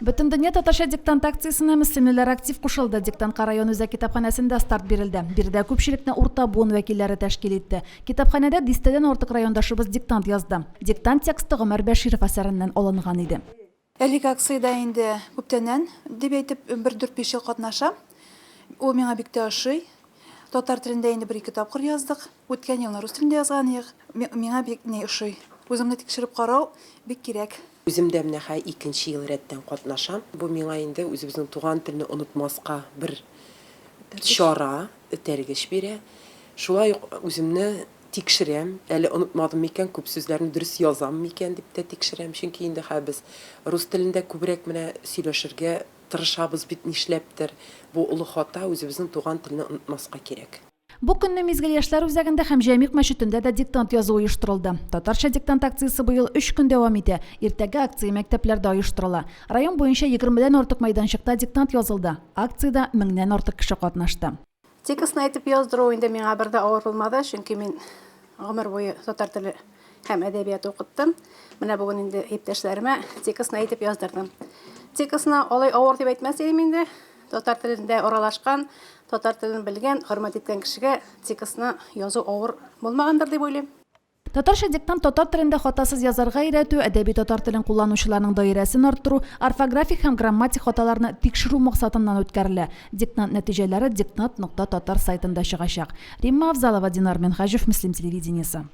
Бүтін дүния татарша диктант акциясына мөслимләр актив кушылды. Диктантка район үзәк китапханәсендә старт бирелде. Бирдә күпчелекне урта буын вәкилләре тәшкил итте. Китапханәдә 10-тән артык райондашыбыз диктант язды. Диктант тексты Гомәр Бәширов әсәреннән алынган иде. Әлеге акцияда инде күптәннән дип әйтеп 1-4-5 ел катнаша. Ул миңа бик тә ошый. Татар телендә инде 1-2 тапкыр яздык. Үткән ел рус телендә язган идек. Миңа бик не ошый. Үземне тикшереп карау бик кирәк. Үземдә менә хәй 2нче ел рәттән катнашам. Бу миңа инде үзебезнең туган телне онытмаска бер чара, этәргеч бирә. Шулай үземне тикшерәм. Әле онытмадым микән, күп сүзләрне дөрес язам микән дип тә тикшерәм. Чөнки инде хәй без рус телендә күбрәк менә сөйләшергә тырышабыз бит нишләптер. Бу улы хата, үзебезнең туган телне онытмаска кирәк. Бу көнне Мизгел яшьләр үзәгендә һәм Җәмигъ мәчетендә дә диктант язу оештырылды. Татарча диктант акциясе быел 3 көн дәвам итә. Иртәгә акция мәктәпләрдә оештырыла. Район буенча 20дән артык майданчыкта диктант язылды. Акциядә 1000дән артык кеше катнашты. Текстны әйтеп яздыру инде миңа бер дә авыр булмады, чөнки мин гомер буе татар теле һәм әдәбият укыттым. Менә бүген инде иптәшләремә текстны әйтеп яздырдым. Текстны алай авыр дип әйтмәс идем инде. Татар телендә аралашкан, татар телен белгән, хөрмәт иткән кешегә текстны язу авыр булмагандыр дип уйлыйм. Татарча диктант татар телендә хатасыз язарга өйрәтү, әдәби татар телен кулланучыларның даирәсен арттыру, орфографик һәм грамматик хаталарны тикшерү максатыннан үткәрелә. Диктант нәтиҗәләре diktant.tatar сайтында чыгачак. Римма Авзалова, Динар Менхаҗев, Мөслим телевидениесе.